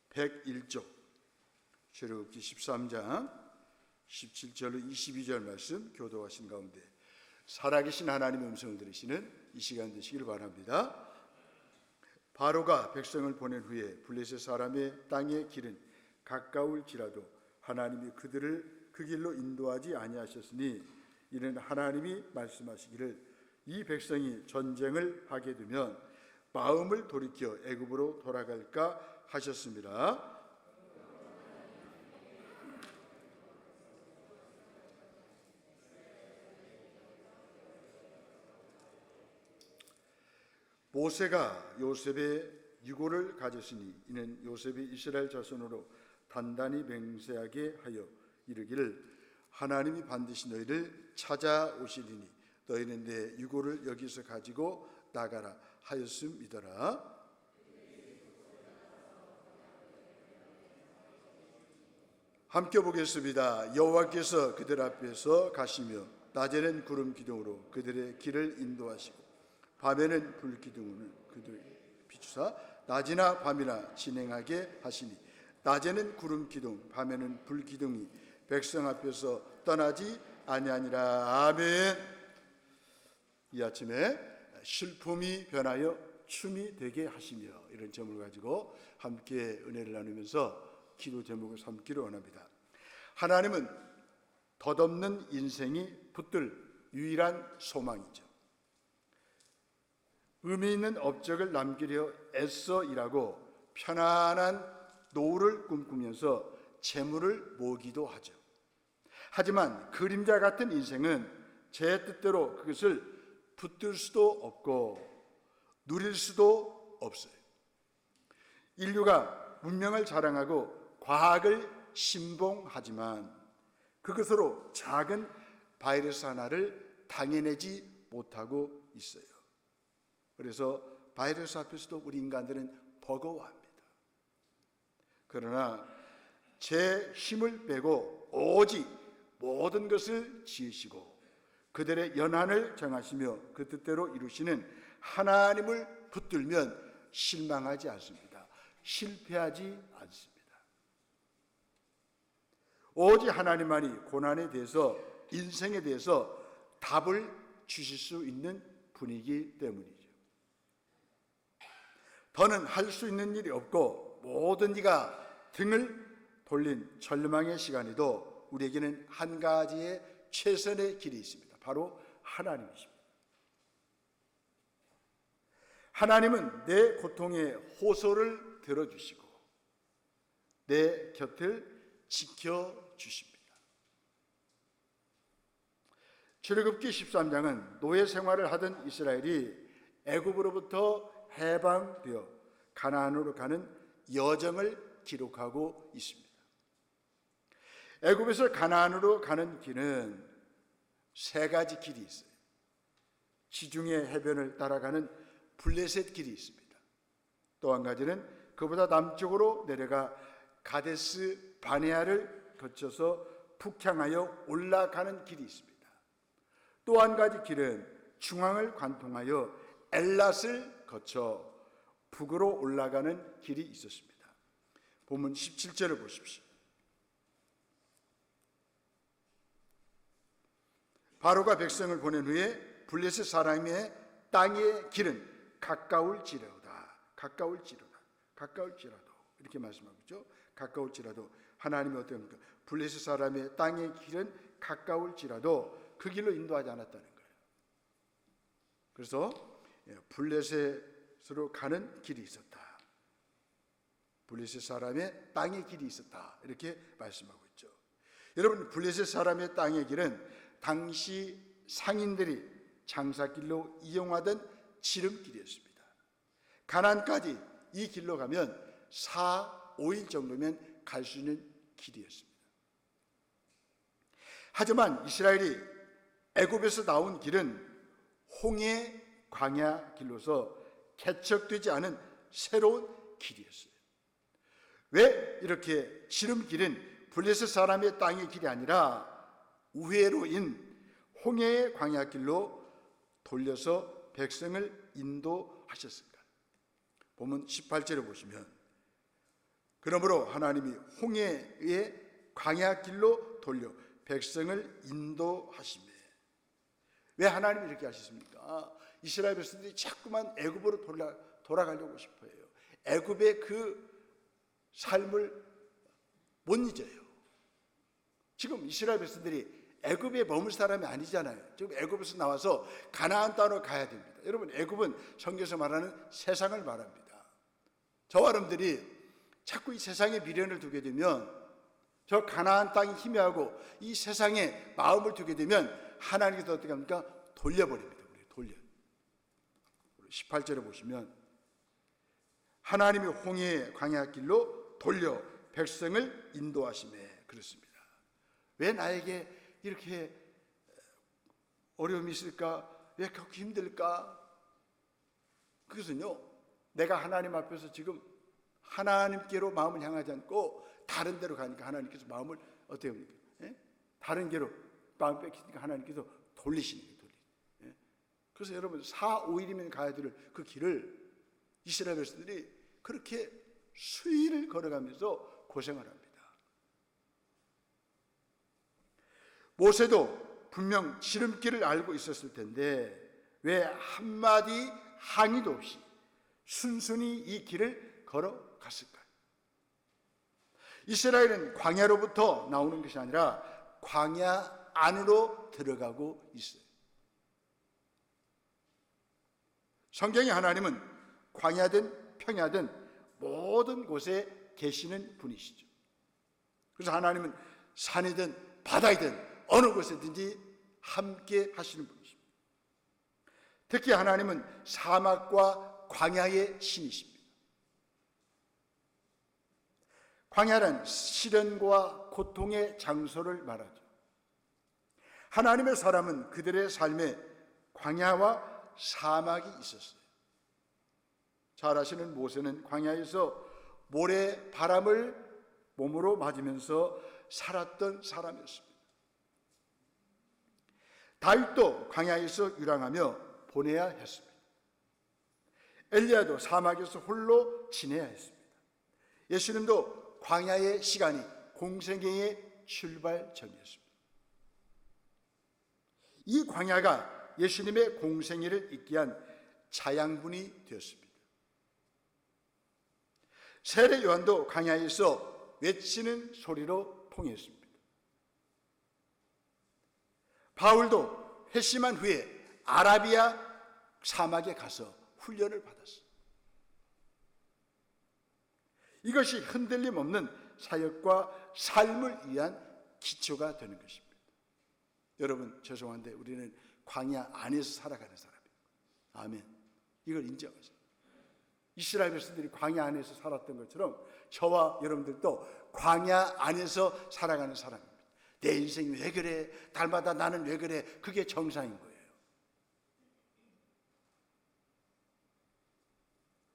101쪽 출애굽기 13장 17절로 22절 말씀 교도하신 가운데 살아계신 하나님의 음성을 들으시는 이 시간 되시길 바랍니다. 바로가 백성을 보낸 후에 블레셋 사람의 땅의 길은 가까울지라도 하나님이 그들을 그 길로 인도하지 아니하셨으니 이는 하나님이 말씀하시기를 이 백성이 전쟁을 하게 되면 마음을 돌이켜 애굽으로 돌아갈까 하셨습니다. 모세가 요셉의 유고를 가졌으니 이는 요셉이 이스라엘 자손으로 단단히 맹세하게 하여 이르기를 하나님이 반드시 너희를 찾아오시리니 너희는 내 유고를 여기서 가지고 나가라 하였음이더라. 함께 보겠습니다. 여호와께서 그들 앞에서 가시며 낮에는 구름 기둥으로 그들의 길을 인도하시고 밤에는 불 기둥으로 그들을 비추사 낮이나 밤이나 진행하게 하시니 낮에는 구름 기둥 밤에는 불 기둥이 백성 앞에서 떠나지 아니하니라. 아멘. 이 아침에 슬픔이 변하여 춤이 되게 하시며 이런 점을 가지고 함께 은혜를 나누면서 기도 제목을 삼기를 원합니다. 하나님은 덧없는 인생이 붙들 유일한 소망이죠. 의미 있는 업적을 남기려 애써 일하고 편안한 노후를 꿈꾸면서 재물을 모으기도 하죠. 하지만 그림자 같은 인생은 제 뜻대로 그것을 붙들 수도 없고 누릴 수도 없어요. 인류가 문명을 자랑하고 과학을 신봉하지만 그것으로 작은 바이러스 하나를 당해내지 못하고 있어요. 그래서 바이러스 앞에서도 우리 인간들은 버거워합니다. 그러나 제 힘을 빼고 오직 모든 것을 지으시고 그들의 연한을 정하시며 그 뜻대로 이루시는 하나님을 붙들면 실망하지 않습니다. 실패하지 않습니다. 오직 하나님만이 고난에 대해서 인생에 대해서 답을 주실 수 있는 분이기 때문이죠. 더는 할 수 있는 일이 없고 모든 이가 등을 돌린 절망의 시간에도 우리에게는 한 가지의 최선의 길이 있습니다. 바로 하나님이십니다. 하나님은 내 고통의 호소를 들어주시고 내 곁을 지켜주십니다. 출애굽기 13장은 노예 생활을 하던 이스라엘이 애굽으로부터 해방되어 가나안으로 가는 여정을 기록하고 있습니다. 애굽에서 가나안으로 가는 길은 세 가지 길이 있어요. 지중해 해변을 따라가는 블레셋 길이 있습니다. 또 한 가지는 그보다 남쪽으로 내려가 가데스 바네아를 거쳐서 북향하여 올라가는 길이 있습니다. 또 한 가지 길은 중앙을 관통하여 엘랏을 거쳐 북으로 올라가는 길이 있었습니다. 본문 17절을 보십시오. 바로가 백성을 보낸 후에 블레셋 사람의 땅의 길은 가까울지로다 이렇게 말씀하고 있죠. 가까울지라도 하나님이 어떻습니까? 블레셋 사람의 땅의 길은 가까울지라도 그 길로 인도하지 않았다는 거예요. 그래서 블레셋으로 가는 길이 있었다. 블레셋 사람의 땅의 길이 있었다. 이렇게 말씀하고 있죠. 여러분, 블레셋 사람의 땅의 길은 당시 상인들이 장사길로 이용하던 지름길이었습니다. 가나안까지 이 길로 가면 4, 5일 정도면 갈 수 있는 길이었습니다. 하지만 이스라엘이 애굽에서 나온 길은 홍해 광야 길로서 개척되지 않은 새로운 길이었어요. 왜 이렇게 지름길은 블레셋 사람의 땅의 길이 아니라 우회로인 홍해의 광야 길로 돌려서 백성을 인도하셨을까? 보면 18절에 보시면 그러므로 하나님이 홍해의 광야 길로 돌려 백성을 인도하시며. 왜 하나님이 이렇게 하셨습니까? 이스라엘 백성들이 자꾸만 애굽으로 돌아가려고 싶어요. 애굽의 그 삶을 못 잊어요. 지금 이스라엘 백성들이 애굽에 머물 사람이 아니잖아요. 지금 애굽에서 나와서 가나안 땅으로 가야 됩니다. 여러분, 애굽은 성경에서 말하는 세상을 말합니다. 저와 여러분들이 자꾸 이 세상에 미련을 두게 되면, 저 가나안 땅이 희미하고 이 세상에 마음을 두게 되면 하나님께서 어떻게 합니까? 돌려버립니다. 돌려. 18절에 보시면 하나님이 홍해의 광야 길로 돌려 백성을 인도하시매 그렇습니다. 왜 나에게 이렇게 어려움이 있을까? 왜 그렇게 힘들까? 그것은요, 내가 하나님 앞에서 지금 하나님께로 마음을 향하지 않고 다른 데로 가니까 하나님께서 마음을 어떻게 합니까? 다른 데로 마음 뺏기니까 하나님께서 돌리시는 거예요. 그래서 여러분 4, 5일이면 가야 될 그 길을 이스라엘 백성들이 그렇게 수일을 걸어가면서 고생을 합니다. 모세도 분명 지름길을 알고 있었을 텐데 왜 한마디 항의도 없이 순순히 이 길을 걸어갔을까요? 이스라엘은 광야로부터 나오는 것이 아니라 광야 안으로 들어가고 있어요. 성경의 하나님은 광야든 평야든 모든 곳에 계시는 분이시죠. 그래서 하나님은 산이든 바다이든 어느 곳에든지 함께 하시는 분이십니다. 특히 하나님은 사막과 광야의 신이십니다. 광야는 시련과 고통의 장소를 말하죠. 하나님의 사람은 그들의 삶에 광야와 사막이 있었어요. 잘 아시는 모세는 광야에서 모래 바람을 몸으로 맞으면서 살았던 사람이었습니다. 다윗도 광야에서 유랑하며 보내야 했습니다. 엘리야도 사막에서 홀로 지내야 했습니다. 예수님도 광야의 시간이 공생애의 출발점이었습니다. 이 광야가 예수님의 공생애를 있게 한 자양분이 되었습니다. 세례 요한도 광야에서 외치는 소리로 통했습니다. 바울도 회심한 후에 아라비아 사막에 가서 훈련을 받았어요. 이것이 흔들림 없는 사역과 삶을 위한 기초가 되는 것입니다. 여러분, 죄송한데 우리는 광야 안에서 살아가는 사람이에요. 아멘. 이걸 인정하세요. 이스라엘 백성들이 광야 안에서 살았던 것처럼 저와 여러분들도 광야 안에서 살아가는 사람입니다. 내 인생이 왜 그래? 달마다 나는 왜 그래? 그게 정상인 거예요.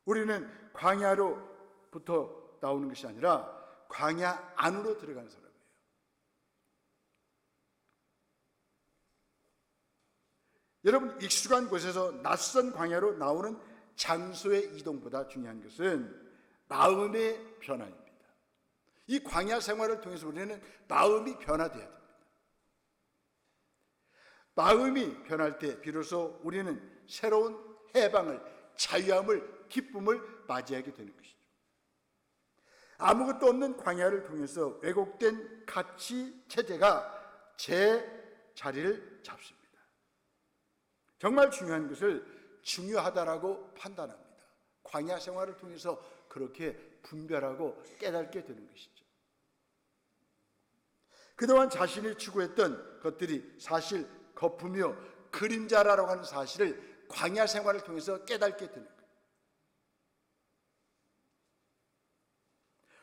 우리는 광야로부터 나오는 것이 아니라 광야 안으로 들어가는 사람이에요. 여러분, 익숙한 곳에서 낯선 광야로 나오는 장소의 이동보다 중요한 것은 마음의 변화입니다. 이 광야 생활을 통해서 우리는 마음이 변화되어야 됩니다. 마음이 변할 때 비로소 우리는 새로운 해방을, 자유함을, 기쁨을 맞이하게 되는 것이죠. 아무것도 없는 광야를 통해서 왜곡된 가치 체제가 제 자리를 잡습니다. 정말 중요한 것을 중요하다라고 판단합니다. 광야 생활을 통해서 그렇게 분별하고 깨닫게 되는 것이죠. 그동안 자신이 추구했던 것들이 사실 거품이요 그림자라고 하는 사실을 광야 생활을 통해서 깨닫게 되는 거예요.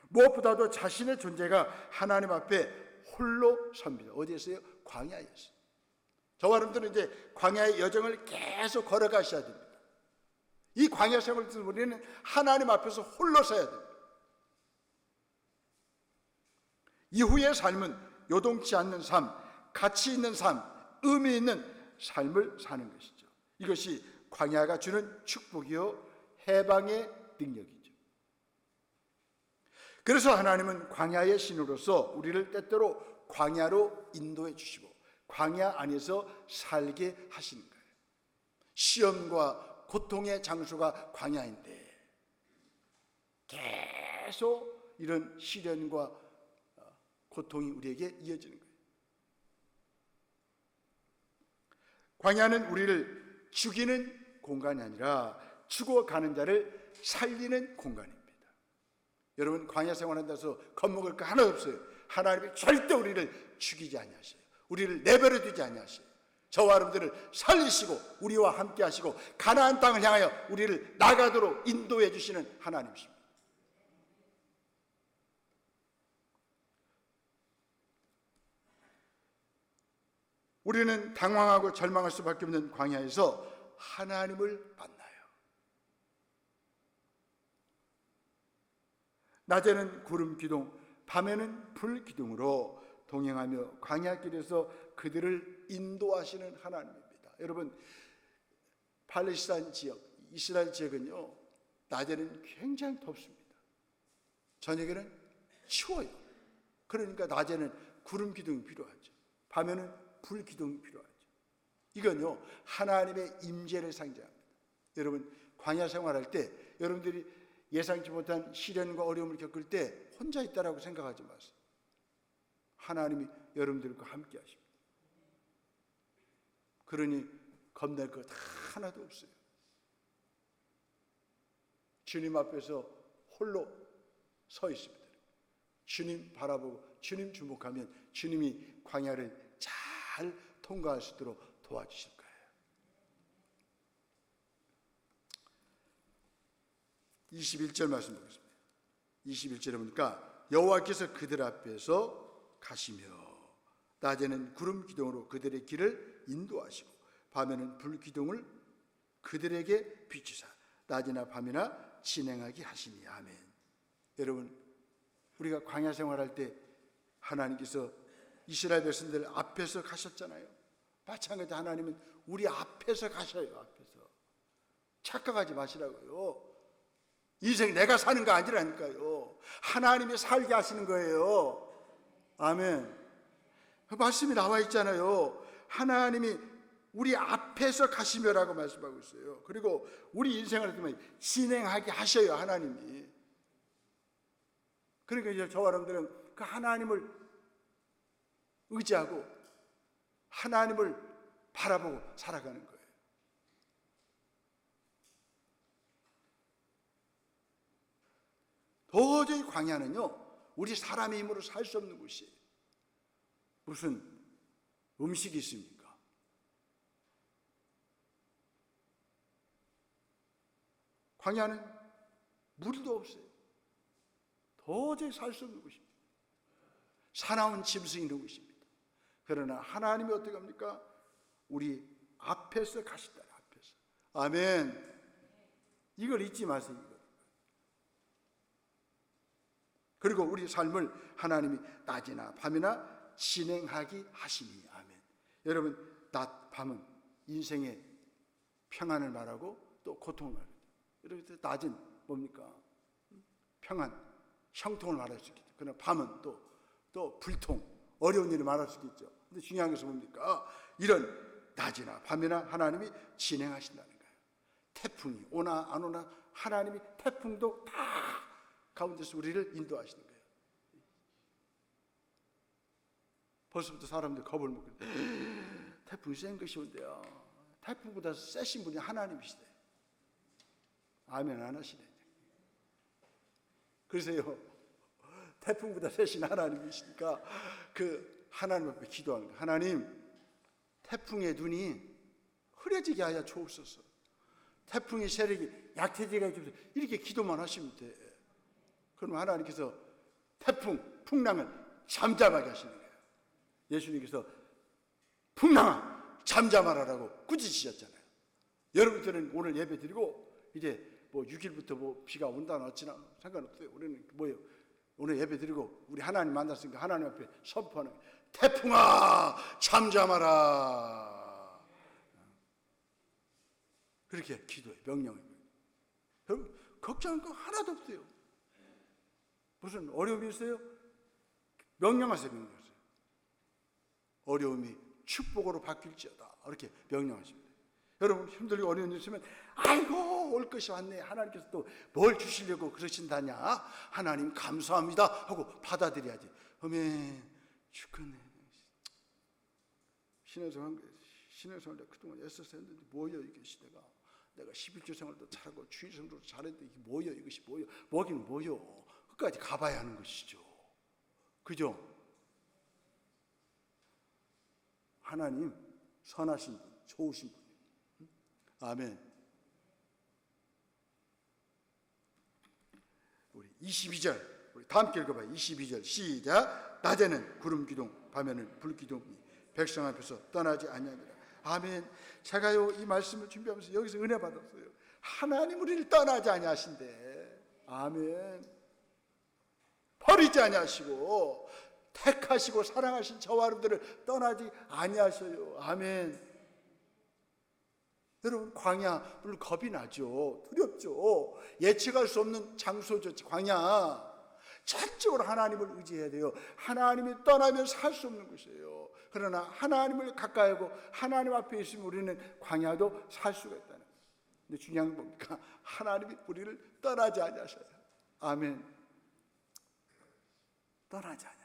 무엇보다도 자신의 존재가 하나님 앞에 홀로 섭니다. 어디에서요? 광야에서. 저와 여러분들은 이제 광야의 여정을 계속 걸어가셔야 됩니다. 이 광야 생활을 통해서 우리는 하나님 앞에서 홀로 서야 됩니다. 이후의 삶은 요동치 않는 삶, 가치 있는 삶, 의미 있는 삶을 사는 것이죠. 이것이 광야가 주는 축복이요 해방의 능력이죠. 그래서 하나님은 광야의 신으로서 우리를 때때로 광야로 인도해 주시고 광야 안에서 살게 하시는 거예요. 시험과 고통의 장소가 광야인데 계속 이런 시련과 고통이 우리에게 이어지는 거예요. 광야는 우리를 죽이는 공간이 아니라 죽어가는 자를 살리는 공간입니다. 여러분, 광야 생활한다고 해서 겁먹을 거 하나 없어요. 하나님이 절대 우리를 죽이지 아니하셔요. 우리를 내버려 두지 아니하셔요. 저와 여러분들을 살리시고 우리와 함께 하시고 가나안 땅을 향하여 우리를 나가도록 인도해 주시는 하나님이십니다. 우리는 당황하고 절망할 수밖에 없는 광야에서 하나님을 만나요. 낮에는 구름 기둥, 밤에는 불 기둥으로 동행하며 광야길에서 그들을 인도하시는 하나님입니다. 여러분, 팔레스타인 지역, 이스라엘 지역은요, 낮에는 굉장히 덥습니다. 저녁에는 추워요. 그러니까 낮에는 구름 기둥이 필요하죠. 밤에는 불 기둥이 필요하죠. 이건요, 하나님의 임재를 상징합니다. 여러분, 광야 생활할 때 여러분들이 예상치 못한 시련과 어려움을 겪을 때 혼자 있다라고 생각하지 마세요. 하나님이 여러분들과 함께 하십니다. 그러니 겁낼 것 하나도 없어요. 주님 앞에서 홀로 서 있습니다. 주님 바라보고 주님 주목하면 주님이 광야를 잘 통과할 수 있도록 도와주실 거예요. 21절 말씀 보겠습니다. 21절에 보니까 여호와께서 그들 앞에서 가시며 낮에는 구름 기둥으로 그들의 길을 인도하시고 밤에는 불 기둥을 그들에게 비추사 낮이나 밤이나 진행하게 하시니 아멘. 여러분, 우리가 광야 생활할 때 하나님께서 이스라엘 백성들 앞에서 가셨잖아요. 마찬가지로 하나님은 우리 앞에서 가셔요. 앞에서. 착각하지 마시라고요. 인생 내가 사는 거 아니라니까요. 하나님이 살게 하시는 거예요. 아멘. 말씀이 나와 있잖아요. 하나님이 우리 앞에서 가시며라고 말씀하고 있어요. 그리고 우리 인생을 진행하게 하셔요. 하나님이. 그러니까 이제 저와 여러분들은 그 하나님을 의지하고 하나님을 바라보고 살아가는 거예요. 도저히 광야는요, 우리 사람의 힘으로 살 수 없는 곳이에요. 무슨 음식이 있습니까? 광야는 물도 없어요. 도저히 살 수 없는 곳입니다. 사나운 짐승이 있는 곳입니다. 그러나 하나님이 어떻게 합니까? 우리 앞에서 가신다. 앞에서. 아멘. 이걸 잊지 마세요. 이걸. 그리고 우리 삶을 하나님이 낮이나 밤이나 진행하게 하시니 아멘. 여러분, 낮, 밤은 인생의 평안을 말하고 또 고통을 말합니다. 여러분, 낮은 뭡니까? 평안, 형통을 말할 수 있겠죠. 그러나 밤은 또 불통, 어려운 일을 말할 수 있겠죠. 근데 중요한 것은 뭡니까? 이런 낮이나 밤이나 하나님이 진행하신다는 거예요. 태풍이 오나 안 오나 하나님이 태풍도 다 가운데서 우리를 인도하시는 거예요. 벌써부터 사람들 겁을 먹고 태풍이 센 것이 온대요. 태풍보다 세신 분이 하나님이시대. 아멘 안 하시네. 그래서요, 태풍보다 세신 하나님이시니까 그 하나님 앞에 기도하는 거예요. 하나님, 태풍의 눈이 흐려지게 하여 주옵소서. 태풍의 세력이 약해지게 하여 주옵소서. 이렇게 기도만 하시면 돼. 그럼 하나님께서 태풍, 풍랑을 잠잠하게 하시는 거예요. 예수님께서 풍랑아 잠잠하라라고 꾸짖으셨잖아요. 여러분들은 오늘 예배 드리고 이제 뭐 6일부터 뭐 비가 온다 안 왔지나 상관없어요. 우리는 뭐예요? 오늘 예배 드리고 우리 하나님 만났으니까 하나님 앞에 선포하는 거예요. 태풍아 잠잠하라. 그렇게 기도해. 명령해. 여러분 걱정할 거 하나도 없어요. 무슨 어려움이 있어요? 명령하세요. 명령하세요. 어려움이 축복으로 바뀔지어다. 이렇게 명령하십니다. 여러분 힘들고 어려운 일 있으면 아이고 올 것이 왔네. 하나님께서 또 뭘 주시려고 그러신다냐. 하나님 감사합니다 하고 받아들여야지. 어메 죽겠네. 신앙생활 그동안 애써서 했는데 뭐여 이것이. 내가 11조 생활도 잘하고 주일 성도도 잘했는데 이게 뭐여 이것이 뭐여. 뭐긴 뭐여. 끝까지 가봐야 하는 것이죠. 그죠? 하나님 선하신 분, 좋으신 분. 아멘. 우리 22절 우리 다 함께 읽어봐요. 22절 시작. 낮에는 구름 기둥 밤에는 불 기둥이 백성 앞에서 떠나지 아니하니라. 아멘. 제가요 이 말씀을 준비하면서 여기서 은혜 받았어요. 하나님 우리를 떠나지 아니하신대. 아멘. 버리지 아니하시고 택하시고 사랑하신 저와 여러분들을 떠나지 아니하셔요. 아멘. 여러분 광야 물론 겁이 나죠. 두렵죠. 예측할 수 없는 장소죠. 광야. 전적으로 하나님을 의지해야 돼요. 하나님이 떠나면 살 수 없는 것이에요. 그러나 하나님을 가까이 하고 하나님 앞에 있으면 우리는 광야도 살 수가 있다는 거예요. 근데 중요한 건 뭡니까? 하나님이 우리를 떠나지 아니하셔요. 아멘. 떠나지 아니하셔요.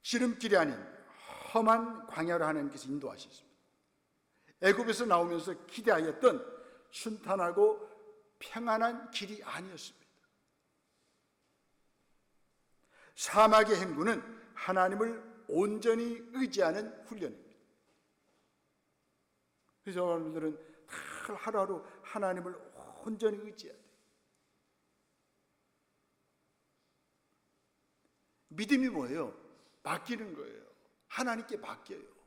지름길이 아닌 험한 광야로 하나님께서 인도하셨습니다. 애굽에서 나오면서 기대하였던 순탄하고 평안한 길이 아니었습니다. 사막의 행군은 하나님을 온전히 의지하는 훈련입니다. 그래서 여러분들은 하루하루 하나님을 온전히 의지해야 돼요. 믿음이 뭐예요? 맡기는 거예요. 하나님께 맡겨요.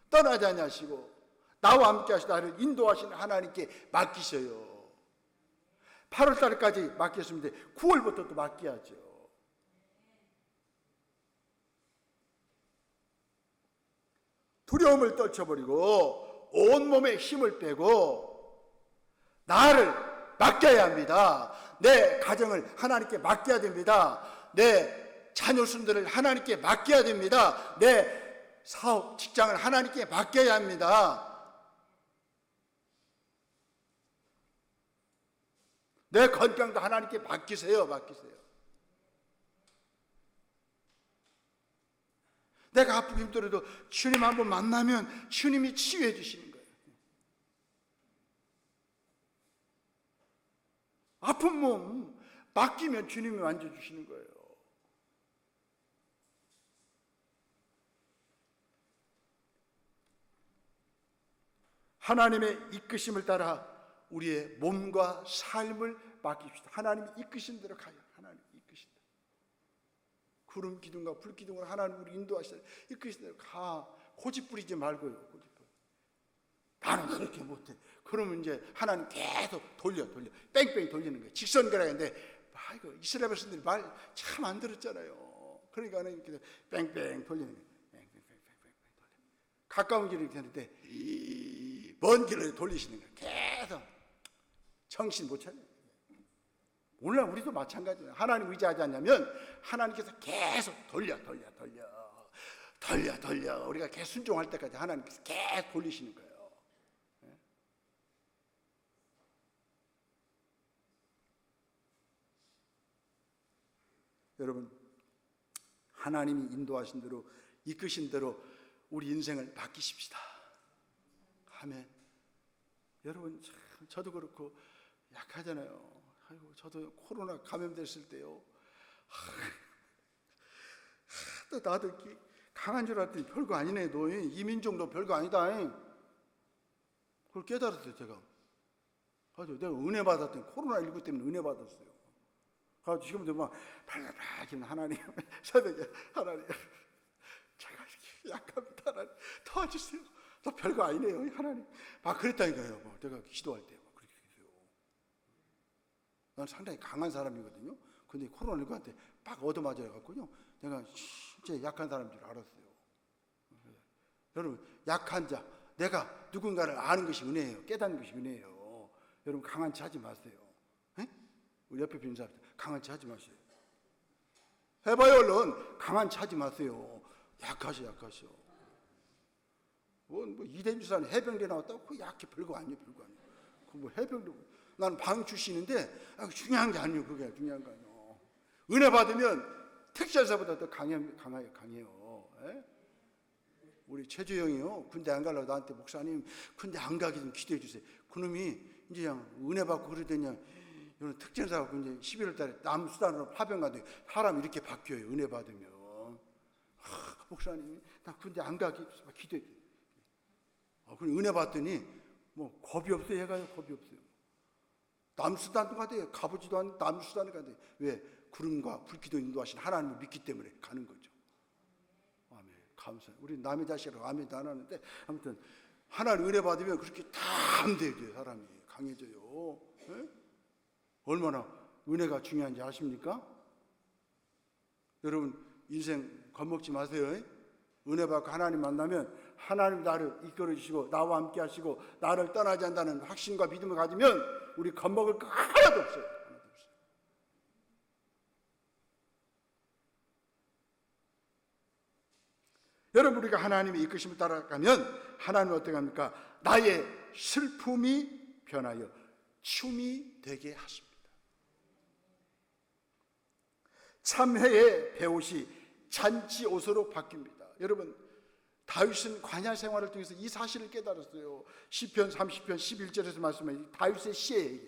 떠나지 아니하시고 나와 함께 하시고 나를 인도하시는 하나님께 맡기셔요. 8월 달까지 맡겼으면 9월부터 또 맡겨야죠. 두려움을 떨쳐버리고 온몸에 힘을 빼고 나를 맡겨야 합니다. 내 가정을 하나님께 맡겨야 됩니다. 내 자녀순들을 하나님께 맡겨야 됩니다. 내 사업, 직장을 하나님께 맡겨야 합니다. 내 건강도 하나님께 맡기세요. 맡기세요. 내가 아프고 힘들어도 주님 한번 만나면 주님이 치유해 주시는 거예요. 아픈 몸 맡기면 주님이 만져주시는 거예요. 하나님의 이끄심을 따라 우리의 몸과 삶을 맡깁시다. 하나님이 이끄신 대로 가요. 하나님 이끄신 대로. 구름 기둥과 불 기둥으로 하나님 우리 인도하시다. 이끄신 대로 가. 고집 부리지 말고요. 고집 부리. 나는 그렇게 못해. 그러면 이제 하나님 계속 돌려 뺑뺑 돌리는 거예요. 직선거라는데 아이고 이스라엘 백성들이 말 참 안 들었잖아요. 그러니까 하나님께서 뺑뺑 돌리는 거예요. 뺑뺑 돌려. 가까운 길을 가는데 먼 길을 돌리시는 거예요. 계속 정신 못 차려요. 오늘 우리도 마찬가지예요. 하나님 의지하지 않냐면 하나님께서 계속 돌려 우리가 계속 순종할 때까지 하나님께서 계속 돌리시는 거예요. 네? 여러분 하나님이 인도하신 대로 이끄신 대로 우리 인생을 맡기십시다. 아멘. 여러분 참 저도 그렇고 약하잖아요. 아이고 저도 코로나 감염됐을 때요. 또 나도 강한 줄 알았더니 별거 아니네. 너 이민종도 별거 아니다. 그걸 깨달았어요. 제가. 아주 내가 은혜 받았더니 코로나19 때문에 은혜 받았어요. 그래서 지금도 막 발발하긴 하나님 새벽에 하나님 제가 이렇게 약합니다. 하나님 도와주세요. 너 별거 아니네요. 하나님 막 그랬다니까요. 내가 기도할 때 막 그렇게 했어요. 난 상당히 강한 사람이거든요. 근데 코로나19한테 빡 얻어맞아갖고요. 내가 진짜 약한 사람인 줄 알았어요. 여러분 약한 자 내가 누군가를 아는 것이 은혜예요. 깨닫는 것이 은혜예요. 여러분 강한 체 하지 마세요. 에? 우리 옆에 있는 사람들 강한 체 하지 마세요. 해봐요 얼른. 강한 체 하지 마세요. 약하셔. 뭐 이대인 주사는 해병대 나왔다고 그 약해. 별거 아니에요. 그 뭐 해병대. 나는 방 출신인데 중요한 게 아니에요. 그게 중요한 거 아니에요. 은혜 받으면 택시사보다 더 강해요. 에? 우리 최주영이요. 군대 안 가려고 나한테 목사님 군대 안 가게 좀 기도해 주세요. 그놈이 이제 그냥 은혜 받고 그러더니 이런 특전사 갖고 이제 11월 달에 남수단으로 파병 가도 사람 이렇게 바뀌어요. 은혜 받으면. 목사님 나 군대 안 가게 기도해. 그럼 은혜 받더니 뭐 겁이 없어요. 얘가 겁이 없어요. 남수단도 가대요. 가보지도 않는 남수단을 가대요. 왜? 구름과 불기도 인도하신 하나님을 믿기 때문에 가는 거죠. 아멘. 감사해요. 우리 남의 자식이라고 아멘도 안 하는데 아무튼 하나님 은혜 받으면 그렇게 다 함대해져요. 사람이 강해져요. 네? 얼마나 은혜가 중요한지 아십니까? 여러분 인생 겁먹지 마세요. 은혜 받고 하나님 만나면 하나님 나를 이끌어 주시고 나와 함께 하시고 나를 떠나지 않는다는 확신과 믿음을 가지면 우리 겁먹을 거 하나도 없어요. 여러분 우리가 하나님의 이끄심을 따라가면 하나님은 어떻게 합니까? 나의 슬픔이 변하여 춤이 되게 하십니다. 참회의 배옷이 잔치 옷으로 바뀝니다. 여러분 다윗은 광야 생활을 통해서 이 사실을 깨달았어요. 시편 30편 11절에서 말씀하신 다윗의 시에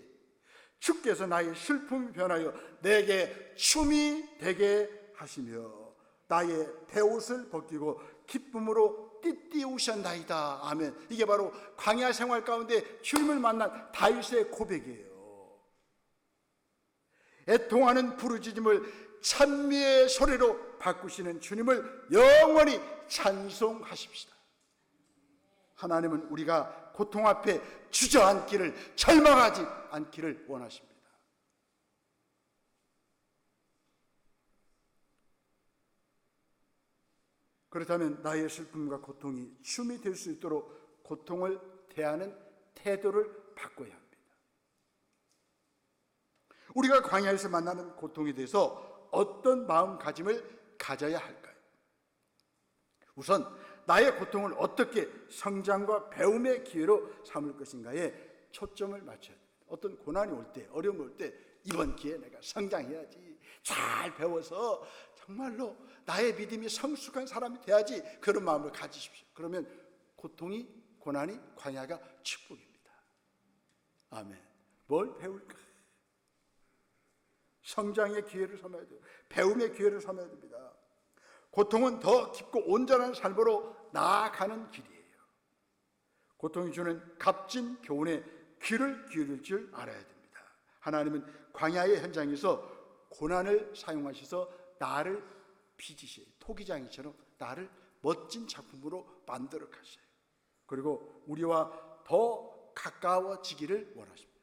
주께서 나의 슬픔이 변하여 내게 춤이 되게 하시며 나의 배옷을 벗기고 기쁨으로 띠띠우셨나이다. 아멘. 이게 바로 광야 생활 가운데 주님을 만난 다윗의 고백이에요. 애통하는 부르짖음을 찬미의 소리로 바꾸시는 주님을 영원히 찬송하십시다. 하나님은 우리가 고통 앞에 주저앉기를, 절망하지 않기를 원하십니다. 그렇다면 나의 슬픔과 고통이 춤이 될 수 있도록 고통을 대하는 태도를 바꿔야 합니다. 우리가 광야에서 만나는 고통에 대해서 어떤 마음가짐을 가져야 할까요? 우선 나의 고통을 어떻게 성장과 배움의 기회로 삼을 것인가에 초점을 맞춰야 됩니다. 어떤 고난이 올 때, 어려움이 올 때 이번 기회에 내가 성장해야지, 잘 배워서 정말로 나의 믿음이 성숙한 사람이 돼야지, 그런 마음을 가지십시오. 그러면 고통이, 고난이, 광야가 축복입니다. 아멘. 뭘 배울까? 성장의 기회를 삼아야 돼요. 배움의 기회를 삼아야 됩니다. 고통은 더 깊고 온전한 삶으로 나아가는 길이에요. 고통이 주는 값진 교훈에 귀를 기울일 줄 알아야 됩니다. 하나님은 광야의 현장에서 고난을 사용하셔서 나를 빚으셔요. 토기장이처럼 나를 멋진 작품으로 만들어 가셔요. 그리고 우리와 더 가까워지기를 원하십니다.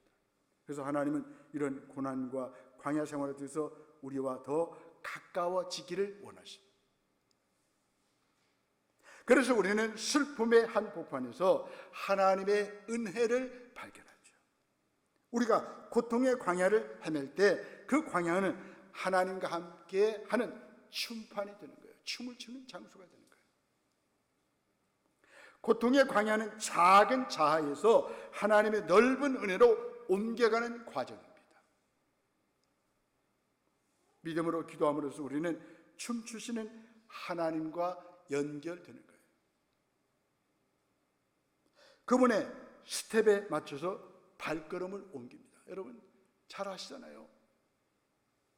그래서 하나님은 이런 고난과 광야 생활에 대해서 우리와 더 가까워지기를 원하십니다. 그래서 우리는 슬픔의 한복판에서 하나님의 은혜를 발견하죠. 우리가 고통의 광야를 헤맬 때 그 광야는 하나님과 함께 하는 춤판이 되는 거예요. 춤을 추는 장소가 되는 거예요. 고통의 광야는 작은 자아에서 하나님의 넓은 은혜로 옮겨가는 과정입니다. 믿음으로 기도함으로써 우리는 춤추시는 하나님과 연결되는 거예요. 그분의 스텝에 맞춰서 발걸음을 옮깁니다. 여러분 잘 아시잖아요.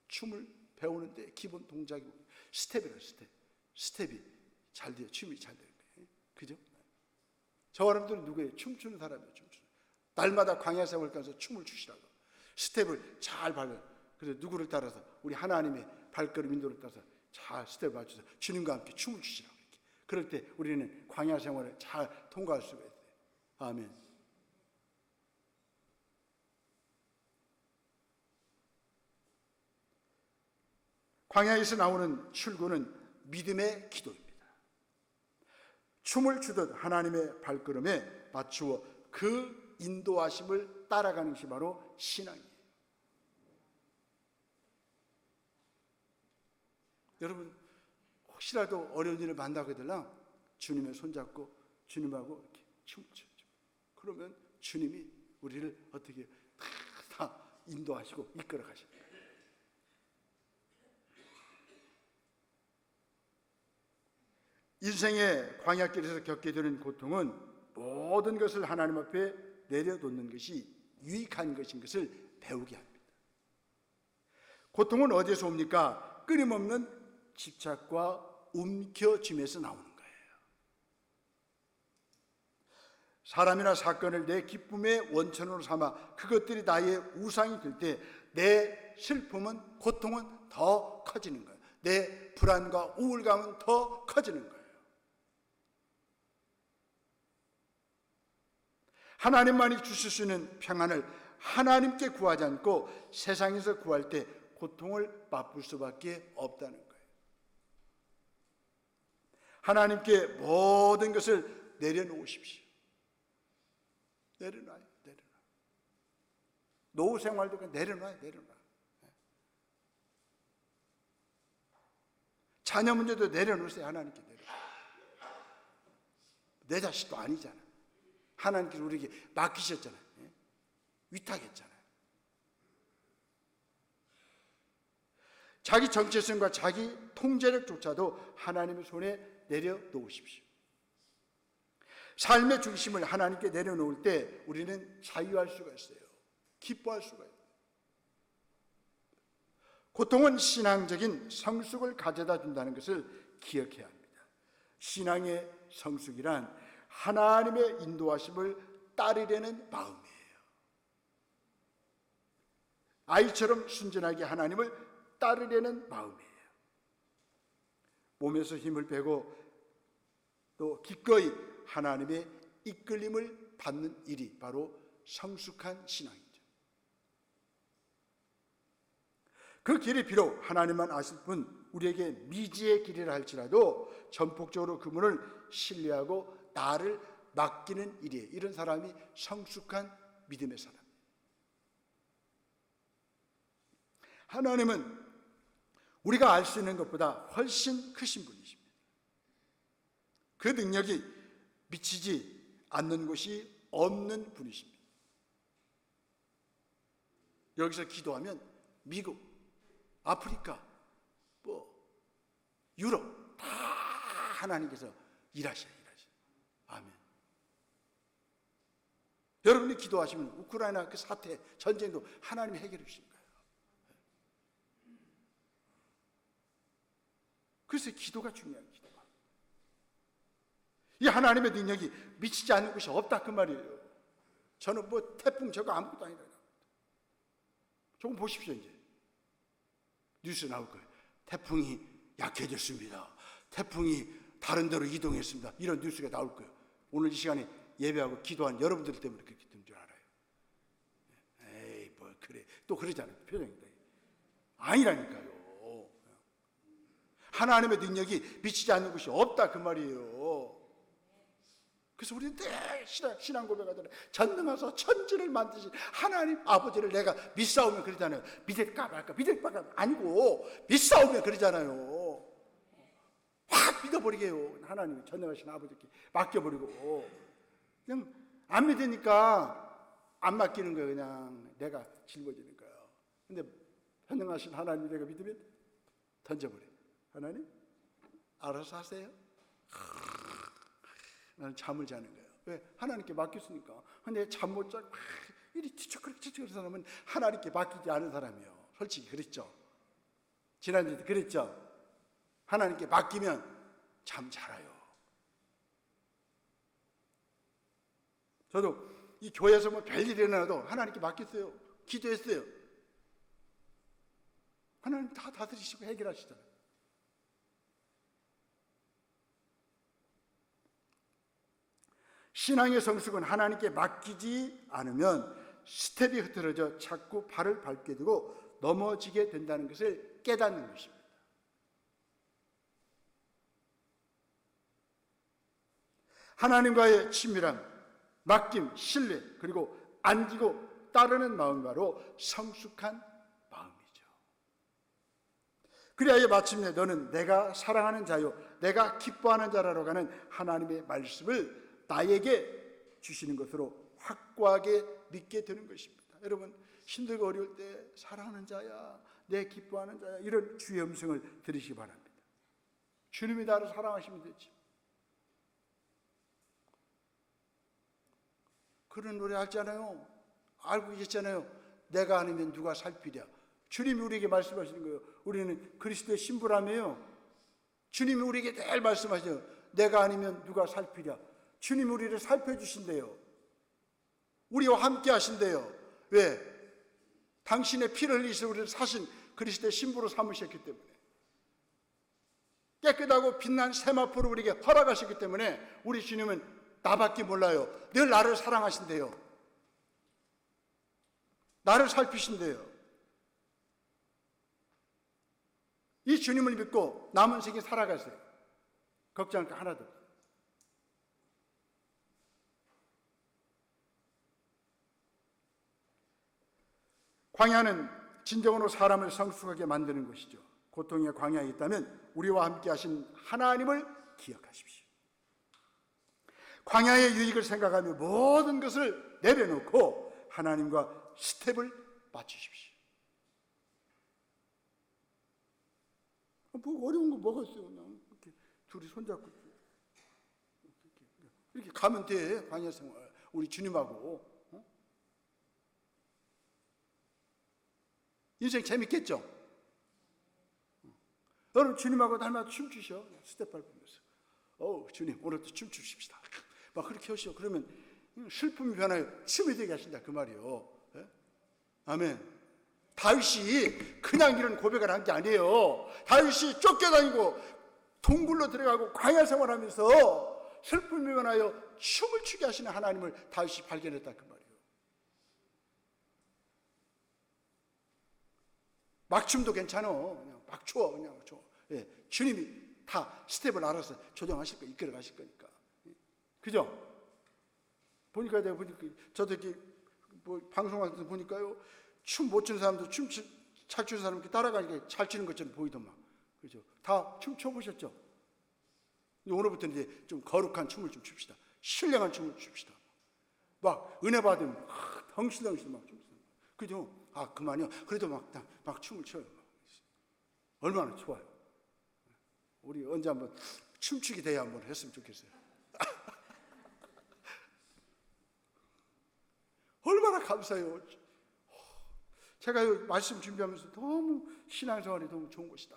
춤을 배우는데 기본 동작이 스텝이에요. 스텝이 잘 돼요. 춤이 잘 되는 거예요. 그죠? 저 사람들은 누구예요? 춤추는 사람이에요. 날마다 광야 생활 가서 춤을 추시라고 스텝을 잘 밟아요. 그래서 누구를 따라서? 우리 하나님의 발걸음 인도를 따라서 잘 스텝을 맞춰서 주님과 함께 춤을 추시라고. 이렇게. 그럴 때 우리는 광야 생활을 잘 통과할 수가 있어요. 아멘. 광야에서 나오는 출구는 믿음의 기도입니다. 춤을 추듯 하나님의 발걸음에 맞추어 그 인도하심을 따라가는 것이 바로 신앙이에요. 여러분, 혹시라도 어려운 일을 만나게 되면 주님의 손잡고 주님하고 이렇게 춤을 춰죠. 그러면 주님이 우리를 어떻게 다 인도하시고 이끌어 가십니다. 인생의 광야길에서 겪게 되는 고통은 모든 것을 하나님 앞에 내려놓는 것이 유익한 것인 것을 배우게 합니다. 고통은 어디에서 옵니까? 끊임없는 집착과 움켜쥐면서 나오는 거예요. 사람이나 사건을 내 기쁨의 원천으로 삼아 그것들이 나의 우상이 될 때 내 슬픔은, 고통은 더 커지는 거예요. 내 불안과 우울감은 더 커지는 거예요. 하나님만이 주실 수 있는 평안을 하나님께 구하지 않고 세상에서 구할 때 고통을 맛볼 수밖에 없다는 거예요. 하나님께 모든 것을 내려놓으십시오. 내려놔요. 노후 생활도 그냥 내려놔요. 자녀 문제도 내려놓으세요. 하나님께 내려놔요. 내 자식도 아니잖아. 하나님께서 우리에게 맡기셨잖아요. 위탁했잖아요. 자기 정체성과 자기 통제력조차도 하나님의 손에 내려놓으십시오. 삶의 중심을 하나님께 내려놓을 때 우리는 자유할 수가 있어요. 기뻐할 수가 있어요. 고통은 신앙적인 성숙을 가져다 준다는 것을 기억해야 합니다. 신앙의 성숙이란 하나님의 인도하심을 따르려는 마음이에요. 아이처럼 순전하게 하나님을 따르려는 마음이에요. 몸에서 힘을 빼고 또 기꺼이 하나님의 이끌림을 받는 일이 바로 성숙한 신앙이죠. 그 길이 비록 하나님만 아실 뿐 우리에게 미지의 길이라 할지라도 전폭적으로 그분을 신뢰하고 나를 맡기는 일이에요. 이런 사람이 성숙한 믿음의 사람. 하나님은 우리가 알 수 있는 것보다 훨씬 크신 분이십니다. 그 능력이 미치지 않는 곳이 없는 분이십니다. 여기서 기도하면 미국, 아프리카, 유럽 다 하나님께서 일하셔요. 아멘. 여러분이 기도하시면 우크라이나 그 사태, 전쟁도 하나님이 해결해 주신 거예요. 그래서 기도가 중요한 기도가. 이 하나님의 능력이 미치지 않는 곳이 없다 그 말이에요. 저는 태풍 저거 아무것도 아니다. 조금 보십시오. 이제 뉴스 나올 거예요. 태풍이 약해졌습니다. 태풍이 다른 데로 이동했습니다. 이런 뉴스가 나올 거예요. 오늘 이 시간에 예배하고 기도한 여러분들 때문에 그렇게 된 줄 알아요. 에이 그래 또 그러잖아요. 표정이 아니라니까요. 하나님의 능력이 미치지 않는 곳이 없다 그 말이에요. 그래서 우리는 늘 신앙 고백하잖아요. 전능하사 천지를 만드신 하나님 아버지를 내가 믿사오면 그러잖아요. 믿을까 말까 아니고 믿사오면 그러잖아요. 확 믿어버리게 해요. 하나님 전능하신 아버지께 맡겨버리고 그냥 안 믿으니까 안 맡기는 거예요. 그냥 내가 짊어지는 거예요. 근데 전능하신 하나님 내가 믿으면 던져버려요. 하나님 알아서 하세요. 나는 잠을 자는 거예요. 왜? 하나님께 맡겼으니까. 근데 잠 못 자고 이리 뒤척거리는 사람은 하나님께 맡기지 않은 사람이에요. 솔직히 그랬죠. 지난주에도 그랬죠. 하나님께 맡기면 잠 잘 와요. 저도 이 교회에서 별일이 일어나도 하나님께 맡겼어요. 기도했어요. 하나님 다 다스리시고 해결하시잖아요. 신앙의 성숙은 하나님께 맡기지 않으면 스텝이 흐트러져 자꾸 발을 밟게 되고 넘어지게 된다는 것을 깨닫는 것입니다. 하나님과의 친밀함, 맡김, 신뢰, 그리고 안기고 따르는 마음이 바로 성숙한 마음이죠. 그리하여 마침내 너는 내가 사랑하는 자요 내가 기뻐하는 자라로 가는 하나님의 말씀을 나에게 주시는 것으로 확고하게 믿게 되는 것입니다. 여러분, 힘들고 어려울 때 사랑하는 자야, 내 기뻐하는 자야, 이런 주의 음성을 들으시기 바랍니다. 주님이 나를 사랑하시면 되지. 그런 노래 알잖아요. 알고 계시잖아요. 내가 아니면 누가 살피랴. 주님이 우리에게 말씀하시는 거예요. 우리는 그리스도의 신부라며요. 주님이 우리에게 늘 말씀하셔요. 내가 아니면 누가 살피랴. 주님이 우리를 살펴주신대요. 우리와 함께 하신대요. 왜? 당신의 피를 흘리셔서 우리를 사신 그리스도의 신부로 삼으셨기 때문에, 깨끗하고 빛난 세마포를 우리에게 허락하셨기 때문에 우리 주님은 나밖에 몰라요. 늘 나를 사랑하신대요. 나를 살피신대요. 이 주님을 믿고 남은 생에 살아가세요. 걱정할 거 하나도 없어요. 광야는 진정으로 사람을 성숙하게 만드는 것이죠. 고통의 광야에 있다면 우리와 함께 하신 하나님을 기억하십시오. 광야의 유익을 생각하며 모든 것을 내려놓고 하나님과 스텝을 맞추십시오. 뭐 어려운 거 뭐가 있어요? 그냥 이렇게 둘이 손잡고 이렇게 가면 돼. 광야 생활 우리 주님하고. 인생 재밌겠죠? 여러분, 주님하고 닮아서 춤추셔. 스텝 밟으면서. 주님, 오늘도 춤추십시다. 막 그렇게 하시오. 그러면 슬픔이 변하여 춤이 되게 하신다. 그 말이요. 예? 아멘. 다윗이 그냥 이런 고백을 한 게 아니에요. 다윗이 쫓겨다니고 동굴로 들어가고 광야 생활하면서 슬픔이 변하여 춤을 추게 하시는 하나님을 다윗이 발견했다. 그 말이에요. 막춤도 괜찮아. 그냥 막 춰. 그냥 춰. 예, 주님이 다 스텝을 알아서 조정하실 거예요. 이끌어 가실 거니까. 그죠? 보니까 내가 보니까 저도 이렇게 뭐 방송할 때 보니까요. 춤 못 추는 사람도 잘 추는 사람 이렇게 따라가니까 잘 추는 것처럼 보이더만. 그죠? 다 춤 춰보셨죠? 오늘부터 이제 좀 거룩한 춤을 좀 춥시다. 신령한 춤을 춥시다. 막 은혜 받으면 덩실덩실 막 춥시다. 그죠? 아, 그만요. 그래도 막 춤을 춰요. 얼마나 좋아요. 우리 언제 한번 춤추기 대회 한번 했으면 좋겠어요. 얼마나 감사해요. 제가 이 말씀 준비하면서 너무 신앙생활이 너무 좋은 것이다.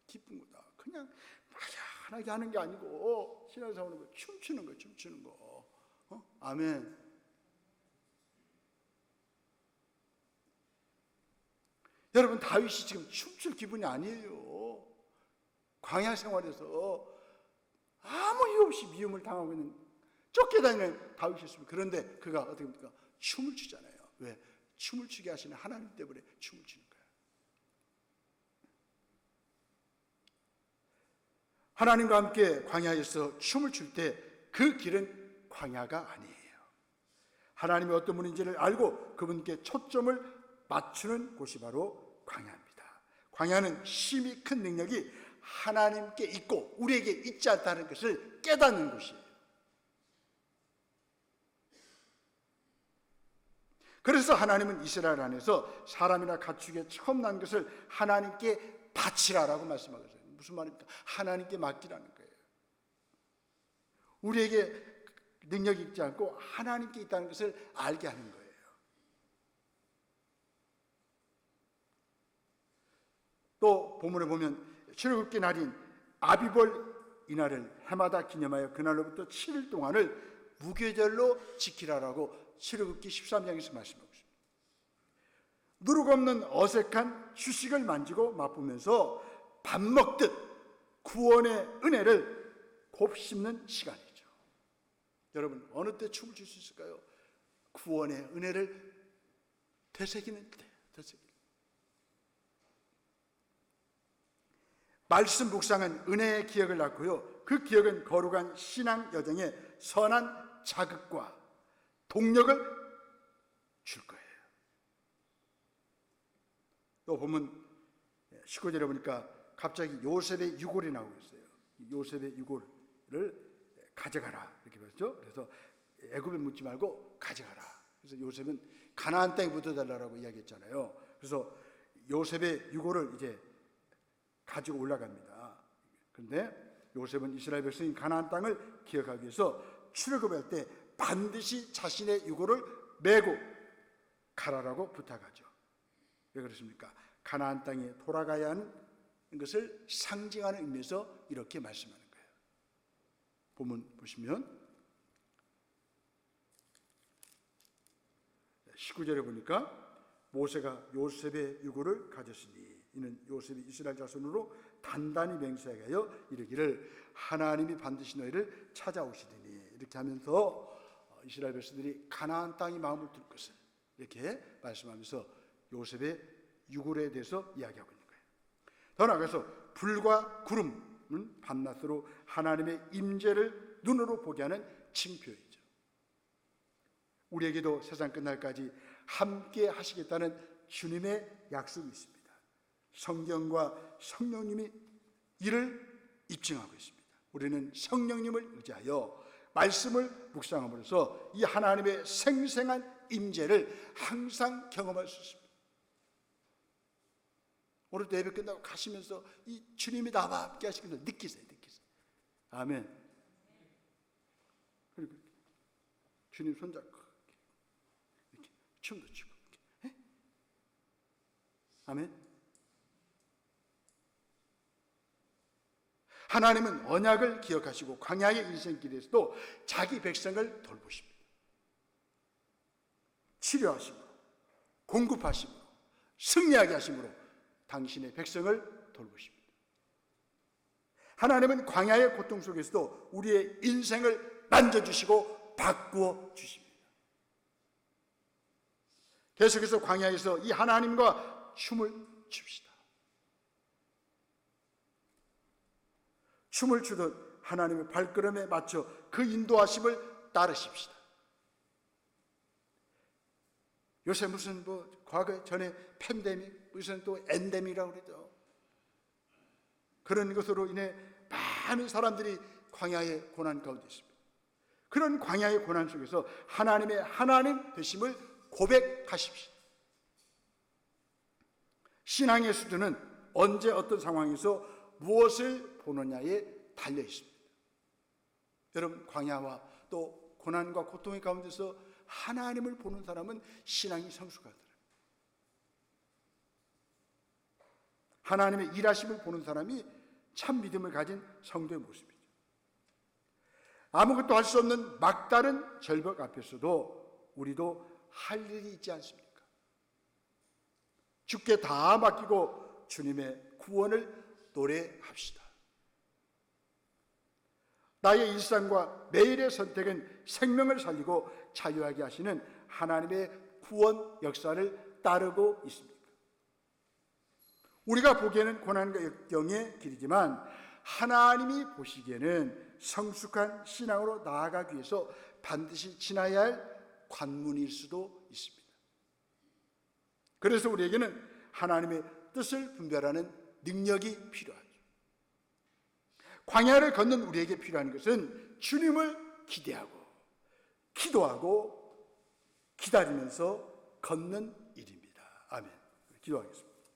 기쁜 거다. 그냥 막연하게 하는 게 아니고 신앙생활은 춤추는 거, 춤추는 거. 아멘. 여러분, 다윗이 지금 춤출 기분이 아니에요. 광야 생활에서 아무 이유 없이 미움을 당하고 있는 쫓겨다니는 다윗이었습니다. 그런데 그가 어떻게 합니까? 춤을 추잖아요. 왜? 춤을 추게 하시는 하나님 때문에 춤을 추는 거예요. 하나님과 함께 광야에서 춤을 출 때 그 길은 광야가 아니에요. 하나님이 어떤 분인지를 알고 그분께 초점을 맞추는 곳이 바로 광야입니다. 광야는 심히 큰 능력이 하나님께 있고 우리에게 있지 않다는 것을 깨닫는 곳이에요. 그래서 하나님은 이스라엘 안에서 사람이나 가축에 처음 난 것을 하나님께 바치라라고 말씀하셨어요. 무슨 말입니까? 하나님께 맡기라는 거예요. 우리에게 능력이 있지 않고 하나님께 있다는 것을 알게 하는 거예요. 또 본문에 보면 출애굽기 날인 아비볼 이날을 해마다 기념하여 그날로부터 7일 동안을 무교절로 지키라라고 출애굽기 13장에서 말씀하고 있습니다. 누룩 없는 어색한 휴식을 만지고 맛보면서 밥 먹듯 구원의 은혜를 곱씹는 시간이죠. 여러분, 어느 때 춤을 출 수 있을까요? 구원의 은혜를 되새기는 때, 되새기는. 말씀 묵상은 은혜의 기억을 낳고요. 그 기억은 거룩한 신앙 여정의 선한 자극과 동력을 줄 거예요. 또 보면 19절에 보니까 갑자기 요셉의 유골이 나오고 있어요. 요셉의 유골을 가져가라 이렇게 그랬죠. 그래서 애굽에 묻지 말고 가져가라. 그래서 요셉은 가나안 땅에 묻어달라고 이야기했잖아요. 그래서 요셉의 유골을 이제 가지고 올라갑니다. 그런데 요셉은 이스라엘 백성이 가나안 땅을 기억하기 위해서 출애굽할 때 반드시 자신의 유골을 메고 가라라고 부탁하죠. 왜 그렇습니까? 가나안 땅에 돌아가야 하는 것을 상징하는 의미에서 이렇게 말씀하는 거예요. 본문 보시면 19절에 보니까 모세가 요셉의 유골을 가졌으니 이는 요셉이 이스라엘 자손으로 단단히 맹세하게 하여 이르기를 하나님이 반드시 너희를 찾아오시리니 이렇게 하면서 이스라엘 백성들이 가나안 땅에 마음을 둘 것을 이렇게 말씀하면서 요셉의 유골에 대해서 이야기하고 있는 거예요. 더 나아가서 불과 구름은 밤낮으로 하나님의 임재를 눈으로 보게 하는 징표이죠. 우리에게도 세상 끝날까지 함께 하시겠다는 주님의 약속이 있습니다. 성경과 성령님이 이를 입증하고 있습니다. 우리는 성령님을 의지하여 말씀을 묵상함으로써 이 하나님의 생생한 임재를 항상 경험할 수 있습니다. 오늘도 예배 끝나고 가시면서 이 주님이 나와 함께 하시는 걸 느끼세요. 아멘. 그리고 주님 손잡고 이렇게 춤도 추고 이렇게. 아멘. 하나님은 언약을 기억하시고 광야의 인생길에서도 자기 백성을 돌보십니다. 치료하심으로, 공급하심으로, 승리하게 하심으로 당신의 백성을 돌보십니다. 하나님은 광야의 고통 속에서도 우리의 인생을 만져주시고 바꾸어 주십니다. 계속해서 광야에서 이 하나님과 춤을 춥시다. 춤을 추듯 하나님의 발걸음에 맞춰 그 인도하심을 따르십시다. 요새 무슨 과거 전에 팬데믹, 무슨 또 엔데믹이라고 그러죠. 그런 것으로 인해 많은 사람들이 광야의 고난 가운데 있습니다. 그런 광야의 고난 속에서 하나님의 하나님 되심을 고백하십시오. 신앙의 수준은 언제 어떤 상황에서 무엇을 보느냐에 달려 있습니다. 여러분, 광야와 또 고난과 고통의 가운데서 하나님을 보는 사람은 신앙이 성숙하더라. 하나님의 일하심을 보는 사람이 참 믿음을 가진 성도의 모습이죠. 아무것도 할 수 없는 막다른 절벽 앞에서도 우리도 할 일이 있지 않습니까? 주께 다 맡기고 주님의 구원을 노래합시다. 나의 일상과 매일의 선택은 생명을 살리고 자유하게 하시는 하나님의 구원 역사를 따르고 있습니까? 우리가 보기에는 고난과 역경의 길이지만 하나님이 보시기에는 성숙한 신앙으로 나아가기 위해서 반드시 지나야 할 관문일 수도 있습니다. 그래서 우리에게는 하나님의 뜻을 분별하는 능력이 필요하죠. 광야를 걷는 우리에게 필요한 것은 주님을 기대하고 기도하고 기다리면서 걷는 일입니다. 아멘. 기도하겠습니다.